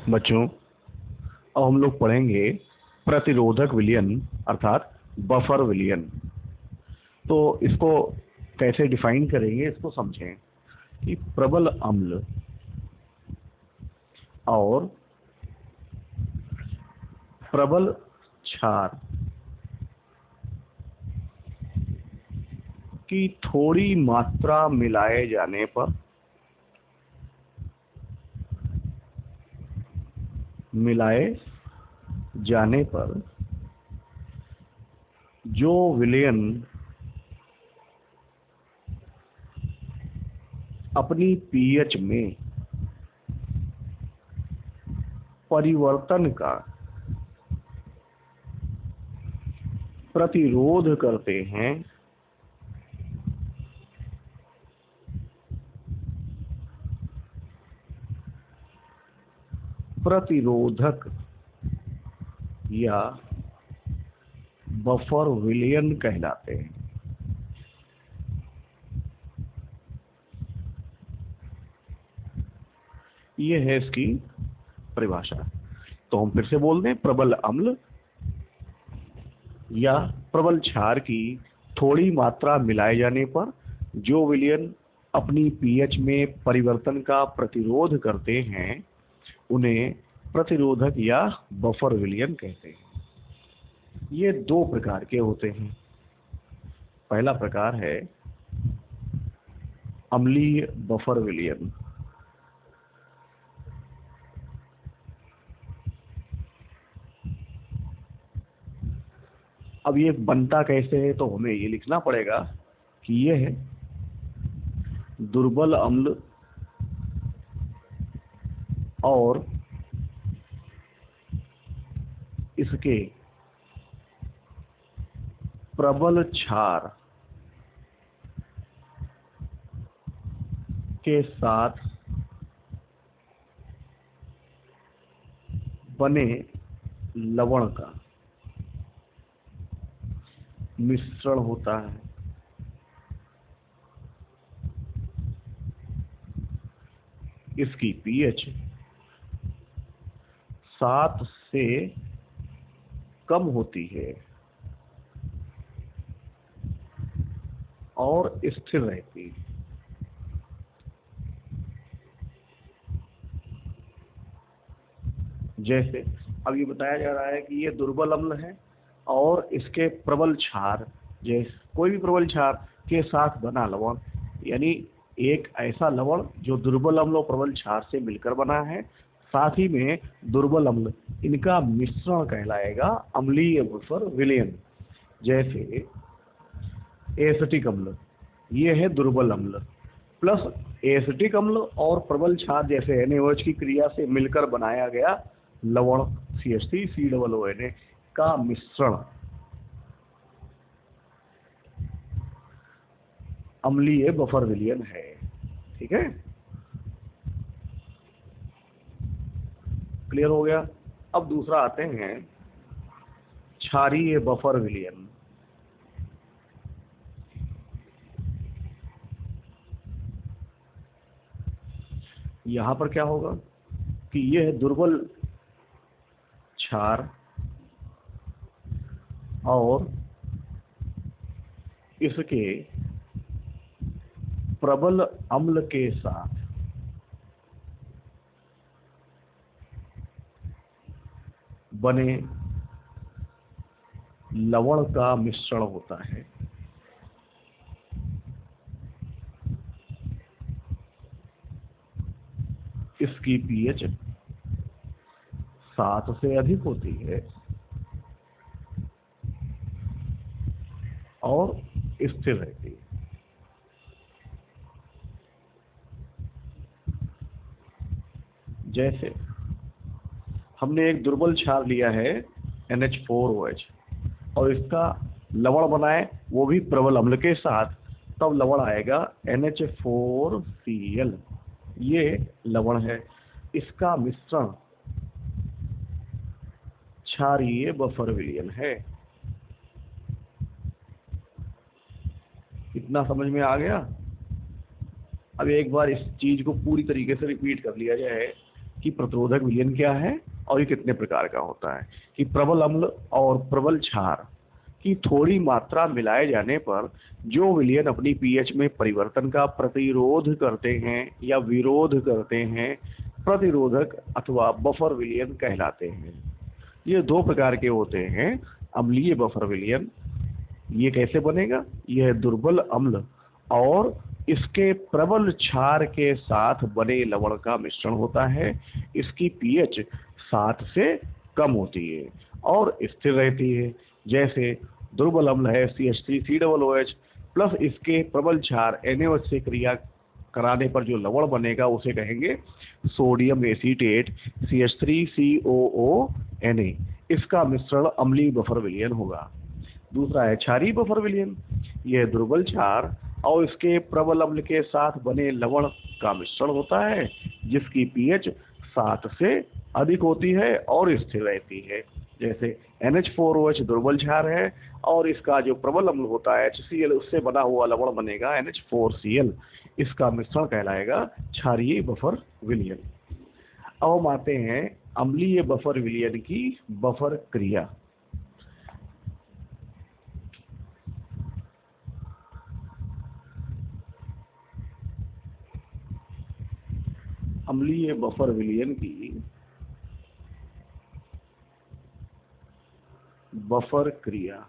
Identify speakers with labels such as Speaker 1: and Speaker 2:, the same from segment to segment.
Speaker 1: बच्चों, अब हम लोग पढ़ेंगे प्रतिरोधक विलयन अर्थात बफर विलयन। तो इसको कैसे डिफाइन करेंगे, इसको समझें कि प्रबल अम्ल और प्रबल क्षार की थोड़ी मात्रा मिलाए जाने पर जो विलयन अपनी पीएच में परिवर्तन का प्रतिरोध करते हैं, प्रतिरोधक या बफर विलयन कहलाते हैं। ये है इसकी परिभाषा। तो हम फिर से बोल दें, प्रबल अम्ल या प्रबल क्षार की थोड़ी मात्रा मिलाए जाने पर जो विलयन अपनी पीएच में परिवर्तन का प्रतिरोध करते हैं उन्हें प्रतिरोधक या बफर विलयन कहते हैं। ये दो प्रकार के होते हैं। पहला प्रकार है अम्लीय बफर विलयन। अब ये बनता कैसे है, तो हमें ये लिखना पड़ेगा कि ये है दुर्बल अम्ल और इसके प्रबल क्षार के साथ बने लवण का मिश्रण होता है। इसकी पीएच 7 से कम होती है और स्थिर रहती है। जैसे अब ये बताया जा रहा है कि ये दुर्बल अम्ल है और इसके प्रबल क्षार, जैसे कोई भी प्रबल क्षार के साथ बना लवण, यानी एक ऐसा लवण जो दुर्बल अम्ल और प्रबल क्षार से मिलकर बना है, साथ ही में दुर्बल अम्ल, इनका मिश्रण कहलाएगा अम्लीय बफर विलयन। जैसे एसिटिक अम्ल, ये है दुर्बल अम्ल, प्लस एसिटिक अम्ल और प्रबल क्षार जैसे NaOH की क्रिया से मिलकर बनाया गया लवण CH3COONA का मिश्रण अम्लीय बफर विलयन है। ठीक है, क्लियर हो गया। अब दूसरा आते हैं क्षारीय बफर विलयन। यहां पर क्या होगा कि यह दुर्बल क्षार और इसके प्रबल अम्ल के साथ बने लवण का मिश्रण होता है। इसकी पीएच 7 से अधिक होती है और स्थिर रहती है। जैसे हमने एक दुर्बल क्षार लिया है NH4OH और इसका लवण बनाए वो भी प्रबल अम्ल के साथ, तब लवण आएगा NH4Cl। ये लवण है, इसका मिश्रण क्षारीय बफर विलयन है। इतना समझ में आ गया। अब एक बार इस चीज को पूरी तरीके से रिपीट कर लिया जाए कि प्रतिरोधक विलयन क्या है और ये कितने प्रकार का होता है। कि प्रबल अम्ल और प्रबल क्षार की थोड़ी मात्रा मिलाए जाने पर जो विलयन अपनी पीएच में परिवर्तन का प्रतिरोध करते हैं या विरोध करते हैं, प्रतिरोधक अथवा बफर विलयन कहलाते हैं। ये दो प्रकार के होते हैं। अम्लीय बफर विलयन, ये कैसे बनेगा? यह दुर्बल अम्ल और इसके प्रबल क्षार के साथ बने लवण का मिश्रण होता है। इसकी पीएच 7 से कम होती है और स्थिर रहती है। जैसे दुर्बल अम्ल है CH3COOH प्लस इसके प्रबल क्षार NaOH से क्रिया कराने पर जो लवण बनेगा उसे कहेंगे सोडियम एसीटेट CH3COONA। इसका मिश्रण अम्लीय बफर विलयन होगा। दूसरा है क्षारीय बफर विलयन। यह दुर्बल क्षार और इसके प्रबल अम्ल के साथ बने लवण का मिश्रण होता है जिसकी पीएच 7 से अधिक होती है और स्थिर रहती है। जैसे NH4OH दुर्बल क्षार है और इसका जो प्रबल अम्ल होता है HCl, उससे बना हुआ लवण बनेगा NH4Cl। इसका मिश्रण कहलाएगा क्षारीय बफर विलयन। अब हम आते हैं अम्लीय बफर विलयन की बफर क्रिया। अम्लीय बफर विलयन की बफर क्रिया।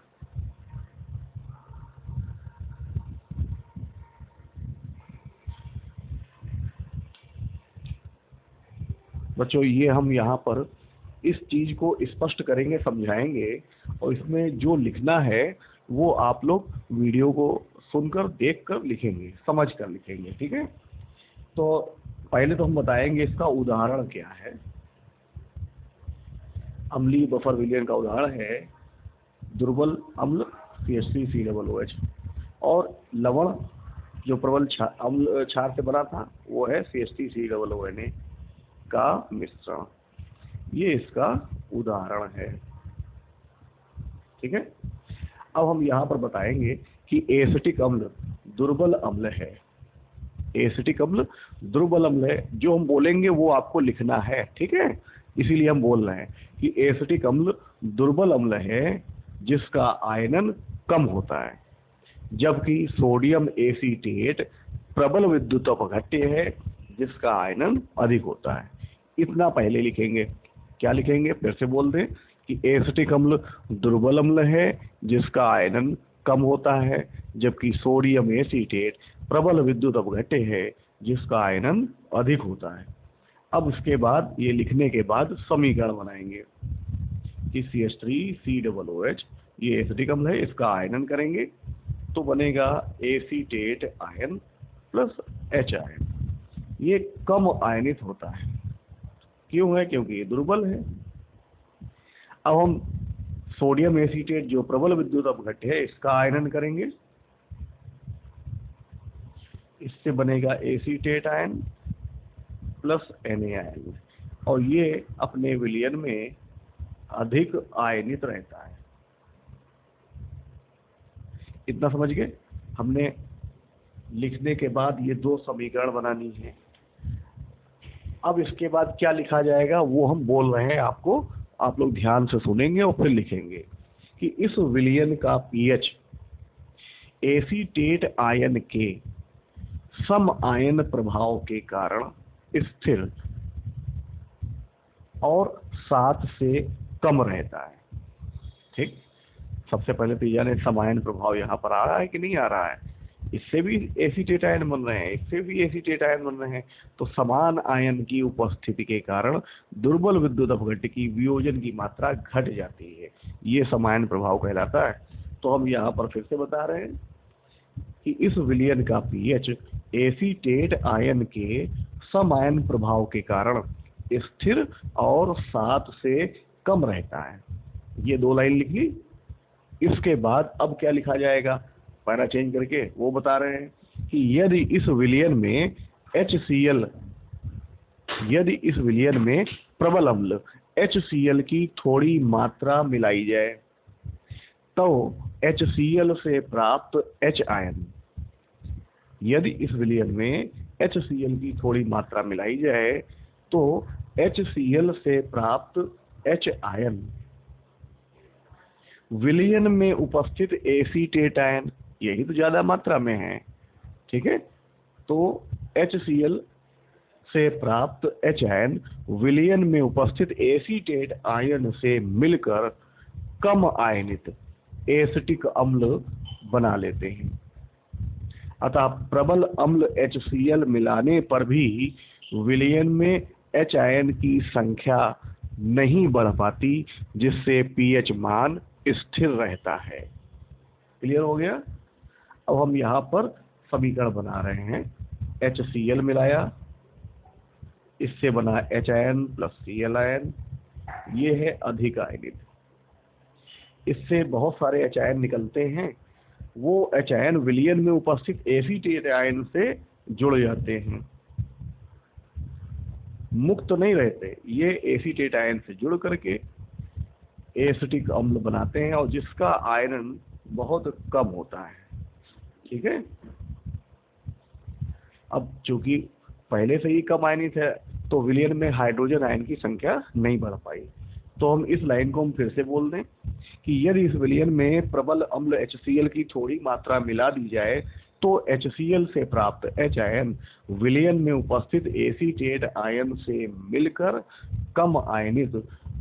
Speaker 1: बच्चों, ये हम यहाँ पर इस चीज को स्पष्ट करेंगे, समझाएंगे, और इसमें जो लिखना है वो आप लोग वीडियो को सुनकर, देखकर लिखेंगे, समझकर लिखेंगे। ठीक है? तो पहले तो हम बताएंगे इसका उदाहरण क्या है। अम्लीय बफर विलयन का उदाहरण है दुर्बल अम्ल CH3COOH और लवण जो प्रबल अम्ल क्षार से बना था वो है CH3COONA का मिश्रण। ये इसका उदाहरण है। ठीक है? अब हम यहाँ पर बताएंगे कि एसिटिक अम्ल दुर्बल अम्ल है। एसिटिक अम्ल दुर्बल अम्ल है। जो हम बोलेंगे वो आपको लिखना है। ठीक है? इसीलिए हम बोल रहे हैं कि एसिटिक अम्ल दुर्बल अम्ल है जिसका आयनन कम होता है, जबकि सोडियम एसीटेट प्रबल विद्युत अपघट्य है जिसका आयनन अधिक होता है। इतना पहले लिखेंगे। क्या लिखेंगे? फिर से बोल दें कि एसिटिक अम्ल दुर्बल अम्ल है जिसका आयनन कम होता है, जबकि सोडियम एसीटेट प्रबल विद्युत अपघट्य है जिसका आयनन अधिक होता है। अब इसके बाद, ये लिखने के बाद समीकरण बनाएंगे कि CH3COOH ये एसिटिक अम्ल है, इसका आयनन करेंगे तो बनेगा acetate ion plus H ion. ये कम आयनित होता है। क्यों है? क्योंकि ये दुर्बल है। अब हम सोडियम एसीटेट जो प्रबल विद्युत अपघट्य है इसका आयनन करेंगे, इससे बनेगा acetate ion plus Na ion, और ये अपने विलयन में अधिक आयनित रहता है। इतना समझ गए? हमने लिखने के बाद ये दो समीकरण बनानी है। अब इसके बाद क्या लिखा जाएगा वो हम बोल रहे हैं आपको, आप लोग ध्यान से सुनेंगे और फिर लिखेंगे कि इस विलयन का पीएच एसीटेट आयन के सम आयन प्रभाव के कारण स्थिर और 7 से कम रहता है। ठीक? सबसे पहले तो यानी समायन प्रभाव यहाँ पर आ रहा है कि नहीं आ रहा है? इससे भी एसीटेट आयन बन रहे हैं, इससे भी एसीटेट आयन बन रहे हैं, तो समान आयन की उपस्थिति के कारण दुर्बल विद्युत अपघट्य की वियोजन की मात्रा घट जाती है। ये समायन प्रभाव कहलाता है। तो हम यहाँ पर फिर से बता रहे हैं कि इस विलयन का पीएच एसीटेट आयन के समायन प्रभाव के कारण स्थिर और 7 से कम रहता है। ये दो लाइन लिख ली। इसके बाद अब क्या लिखा जाएगा, पैरा चेंज करके वो बता रहे हैं कि यदि इस विलयन में प्रबल अम्ल HCl की थोड़ी मात्रा मिलाई जाए तो HCl से प्राप्त H आयन, यदि इस विलयन में HCl की थोड़ी मात्रा मिलाई जाए तो HCl से प्राप्त H आयन विलयन में उपस्थित एसीटेट आयन, यही तो ज्यादा मात्रा में है, ठीक है। तो HCl से प्राप्त H आयन विलयन में उपस्थित एसीटेट आयन से मिलकर कम आयनित एसिटिक अम्ल बना लेते हैं। अतः प्रबल अम्ल HCl मिलाने पर भी विलयन में H आयन की संख्या नहीं बढ़ पाती, जिससे pH मान स्थिर रहता है। क्लियर हो गया। अब हम यहाँ पर समीकरण बना रहे हैं। HCl मिलाया, इससे बना H ion plus Cl ion, ये है अधिक आयनित। इससे बहुत सारे H आयन निकलते हैं, वो H आयन विलयन में उपस्थित एसीटेट आयन से जुड़ जाते हैं, मुक्त नहीं रहते। ये एसीटेट आयन से जुड़ करके एसिटिक अम्ल बनाते हैं, और जिसका आयरन बहुत कम होता है, ठीक है। अब चूंकि पहले से ही कम आयनित है, तो विलयन में हाइड्रोजन आयन की संख्या नहीं बढ़ पाई। तो हम इस लाइन को हम फिर से बोल दें कि यदि इस विलयन में प्रबल अम्ल HCl की थोड़ी मात्रा मिला दी जाए, तो HCl से प्राप्त H आयन विलयन में उपस्थित एसीटेट आयन से मिलकर कम आयनित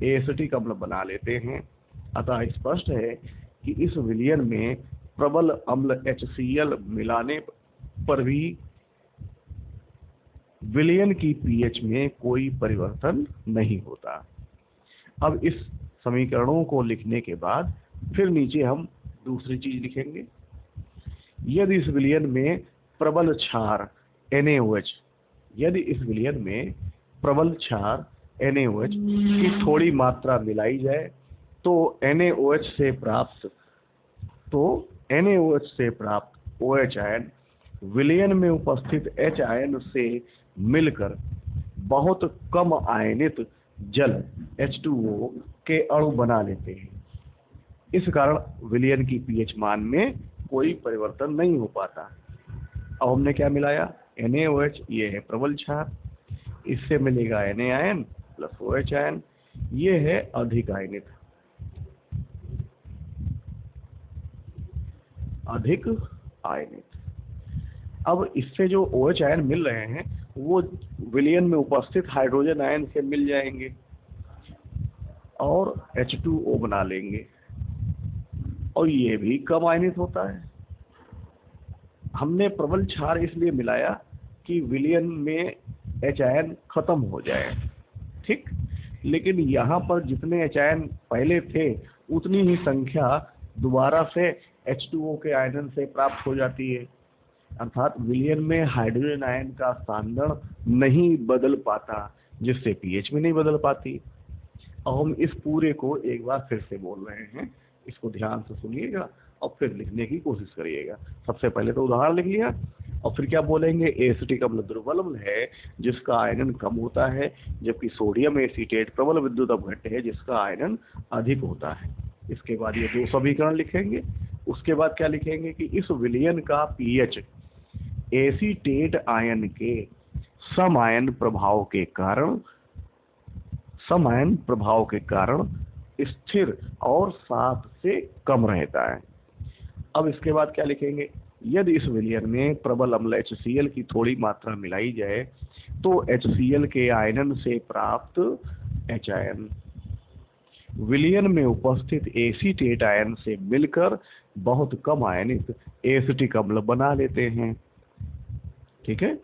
Speaker 1: एसिटिक अम्ल बना लेते हैं। अतः स्पष्ट है कि इस विलयन में प्रबल अम्ल HCl मिलाने पर भी विलयन की pH में कोई परिवर्तन नहीं होता। अब इस समीकरणों को लिखने के बाद फिर नीचे हम दूसरी चीज लिखेंगे। यदि इस विलयन में प्रबल क्षार NaOH, यदि इस विलयन में प्रबल क्षार NaOH की थोड़ी मात्रा मिलाई जाए, तो NaOH से प्राप्त OH आयन विलयन में उपस्थित H आयन से मिलकर बहुत कम आयनित जल H2O के अणु बना लेते हैं। इस कारण विलयन की pH मान में कोई परिवर्तन नहीं हो पाता। अब हमने क्या मिलाया? NaOH, ये है प्रबल क्षार, इससे मिलेगा Na ion plus OH ion, ये है अधिक आयनित, अधिक आयनित। अब इससे जो OH आयन मिल रहे हैं वो विलयन में उपस्थित हाइड्रोजन आयन से मिल जाएंगे और H2O बना लेंगे, और ये भी कम आयनित होता है। हमने प्रबल क्षार इसलिए मिलाया कि विलयन में H आयन खत्म हो जाए, ठीक। लेकिन यहाँ पर जितने H आयन पहले थे उतनी ही संख्या दोबारा से H2O के आयन से प्राप्त हो जाती है। अर्थात विलयन में हाइड्रोजन आयन का सांद्रण नहीं बदल पाता, जिससे pH में नहीं बदल पाती। अब हम इस पूरे को एक बार फिर से बोल रहे हैं, इसको ध्यान से सुनिएगा और फिर लिखने की कोशिश करिएगा। सबसे पहले तो उदाहरण लिख लिया, और फिर क्या बोलेंगे? एसिटिक अम्ल दुर्बल अम्ल है जिसका आयरन कम होता है, जबकि सोडियम एसीटेट प्रबल विद्युत अपघट्य है जिसका आयरन अधिक होता है। इसके बाद ये दो समीकरण लिखेंगे। उसके बाद क्या लिखेंगे कि इस विलयन का pH एसीटेट आयन के सम आयन प्रभाव के कारण स्थिर और 7 से कम रहता है। अब इसके बाद क्या लिखेंगे? यदि इस विलयन में प्रबल अम्ल HCl की थोड़ी मात्रा मिलाई जाए, तो HCl के आयन से प्राप्त H आयन विलयन में उपस्थित एसीटेट आयन से मिलकर बहुत कम आयनित एसिटिक अम्ल बना लेते हैं, ठीक है।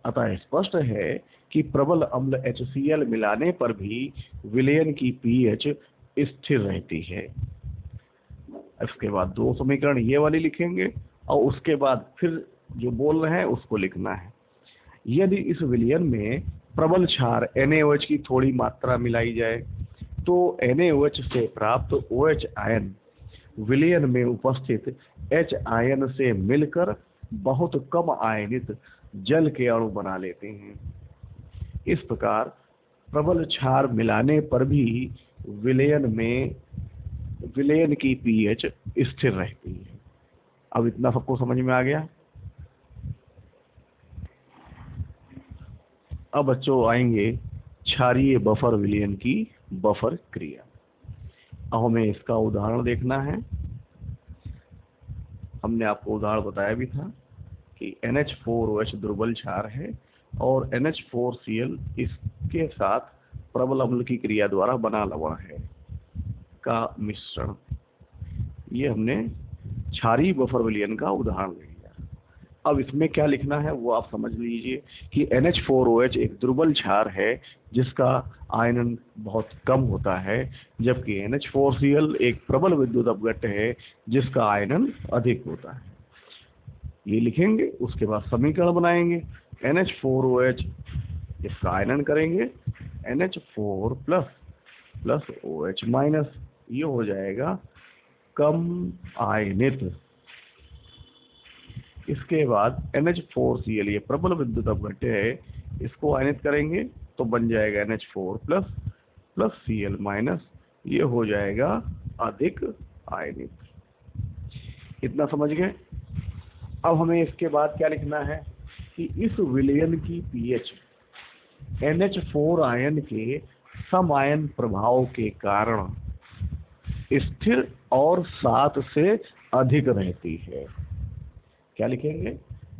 Speaker 1: अतः स्पष्ट है कि प्रबल अम्ल HCl मिलाने पर भी विलयन की pH स्थिर रहती है। इसके बाद दो समीकरण ये वाली लिखेंगे और उसके बाद फिर जो बोल रहे हैं उसको लिखना है। यदि इस विलयन में प्रबल क्षार NaOH की थोड़ी मात्रा मिलाई जाए, तो NaOH से प्राप्त OH आयन विलयन में उपस्थित H आयन से मिलकर बहुत कम आयनित जल के अणु बना लेते हैं। इस प्रकार प्रबल क्षार मिलाने पर भी विलयन की pH स्थिर रहती है। अब इतना सबको समझ में आ गया। अब बच्चों आएंगे क्षारीय बफर विलयन की बफर क्रिया। अब हमें इसका उदाहरण देखना है। हमने आपको उदाहरण बताया भी था कि NH4OH दुर्बल क्षार है और NH4Cl इसके साथ प्रबल अम्ल की क्रिया द्वारा बना लवण है का मिश्रण। ये हमने क्षारीय बफर विलयन का उदाहरण ले लिया। अब इसमें क्या लिखना है वो आप समझ लीजिए कि NH4OH एक दुर्बल क्षार है जिसका आयनन बहुत कम होता है, जबकि NH4Cl एक प्रबल विद्युत अपघट्य है जिसका आयनन अधिक होता है। ये लिखेंगे, उसके बाद समीकरण बनाएंगे। NH4OH इसका आयनन करेंगे NH4 प्लस OH माइनस, ये हो जाएगा कम आयनित। इसके बाद NH4Cl ये प्रबल विद्युत अपघट्य है, इसको आयनित करेंगे तो बन जाएगा NH4 प्लस Cl माइनस, ये हो जाएगा अधिक आयनित। इतना समझ गए। अब हमें इसके बाद क्या लिखना है कि इस विलयन की pH NH4 आयन के सम आयन प्रभाव के कारण स्थिर और 7 से अधिक रहती है। क्या लिखेंगे?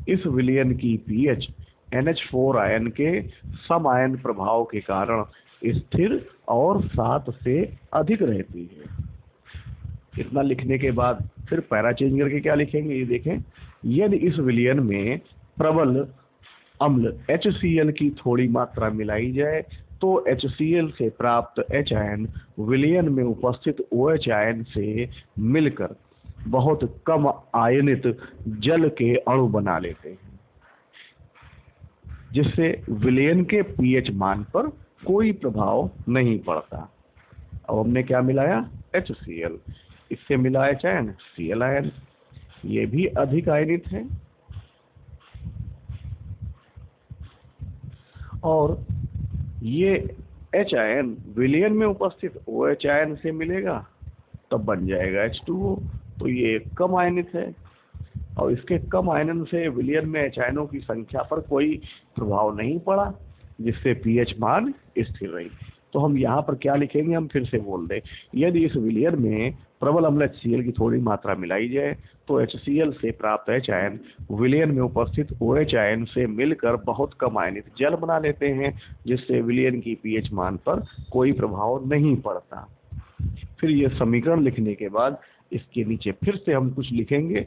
Speaker 1: इस विलयन की pH NH4 आयन के सम आयन प्रभाव के कारण स्थिर और 7 से अधिक रहती है। इतना लिखने के बाद फिर पैरा चेंज करके क्या लिखेंगे, ये देखें। यदि इस विलयन में प्रबल अम्ल HCl की थोड़ी मात्रा मिलाई जाए तो HCl से प्राप्त H आयन विलयन में उपस्थित OH आयन से मिलकर बहुत कम आयनित जल के अणु बना लेते हैं, जिससे विलयन के pH मान पर कोई प्रभाव नहीं पड़ता। अब हमने क्या मिलाया? HCl, इससे मिला H आयन Cl आयन, ये भी अधिक आयनित है और ये H आयन विलयन में उपस्थित OH आयन से मिलेगा तब बन जाएगा H2O, तो ये कम आयनित है और इसके कम आयनन से विलयन में H आयनों की संख्या पर कोई प्रभाव नहीं पड़ा, जिससे pH मान स्थिर रही। तो हम यहाँ पर क्या लिखेंगे, हम फिर से बोल दें। यदि इस विलयन में प्रबल अम्ल HCl की थोड़ी मात्रा मिलाई जाए तो HCl से प्राप्त H आयन विलयन में उपस्थित OH आयन से मिलकर बहुत कम आयनित जल बना लेते हैं, जिससे विलयन की pH मान पर कोई प्रभाव नहीं पड़ता। फिर ये समीकरण लिखने के बाद इसके नीचे फिर से हम कुछ लिखेंगे।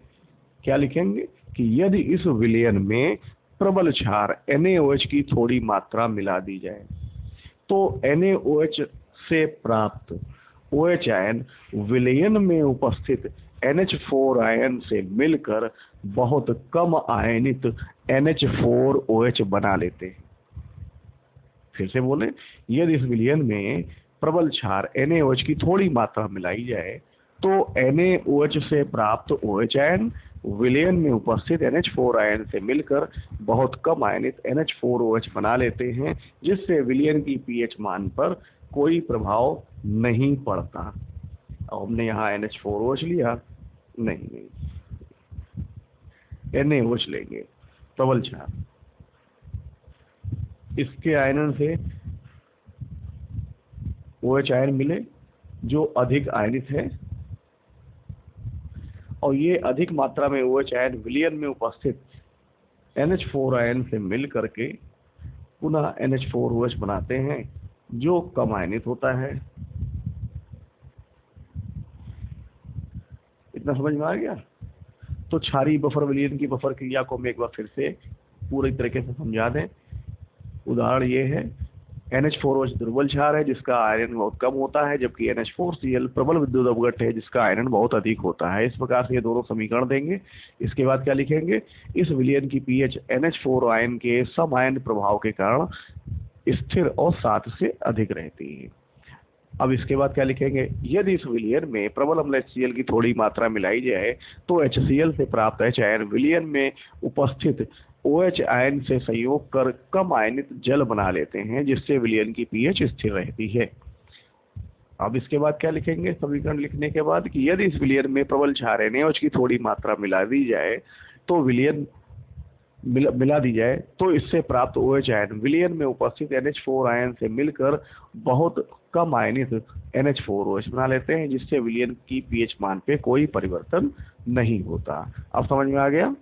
Speaker 1: क्या लिखेंगे कि यदि इस विलयन में प्रबल क्षार NaOH की थोड़ी मात्रा मिला दी जाए तो NaOH से प्राप्त OH आयन विलयन में उपस्थित NH4 आयन से मिलकर बहुत कम आयनित NH4OH बना लेते हैं। फिर से बोले, यदि इस विलयन में प्रबल क्षार NaOH की थोड़ी मात्रा मिलाई जाए तो NaOH से प्राप्त OH आयन विलयन में उपस्थित NH4 आयन से मिलकर बहुत कम आयनित NH4OH बना लेते हैं, जिससे विलयन की pH मान पर कोई प्रभाव नहीं पड़ता। अब हमने यहाँ NH4OH लिया, नहीं NaOH लेंगे, प्रबल क्षार, इसके आयनन से OH आयन मिले जो अधिक आयनित है और ये अधिक मात्रा में OH आयन विलयन में उपस्थित NH4 आयन से मिल करके पुनः NH4OH बनाते हैं जो कम आयनित होता है। इतना समझ में आ गया? तो क्षारीय बफर विलयन की बफर क्रिया को हम एक बार फिर से पूरी तरीके से समझा दें। उदाहरण ये है, NH4OH दुर्बल क्षार है जिसका आयरन बहुत कम होता है, जबकि NH4Cl प्रबल विद्युत अपघट्य है जिसका आयरन बहुत अधिक होता है। इस प्रकार से ये दोनों समीकरण देंगे। इसके बाद क्या लिखेंगे? इस विलयन की pH NH4 आयन के सम आयन प्रभाव के कारण स्थिर और 7 से अधिक रहती है। अब इसके बाद क्या लिखेंगे? यदि इस विलयन में प्रबल अम्ल HCl की थोड़ी मात्रा मिलाई जाए तो HCl से प्राप्त H आयन विलयन में उपस्थित OH आयन से संयोग कर कम आयनित जल बना लेते हैं, जिससे विलयन की pH स्थिर रहती है। अब इसके बाद क्या लिखेंगे समीकरण लिखने के बाद कि यदि इस विलयन में प्रबल क्षार NaOH की थोड़ी मात्रा मिला दी जाए तो विलयन मिला दी जाए तो इससे प्राप्त OH आयन विलयन में उपस्थित NH4 आयन से मिलकर बहुत कम आयनित NH4OH बना लेते हैं, जिससे विलयन की pH मान पे कोई परिवर्तन नहीं होता। अब समझ में आ गया?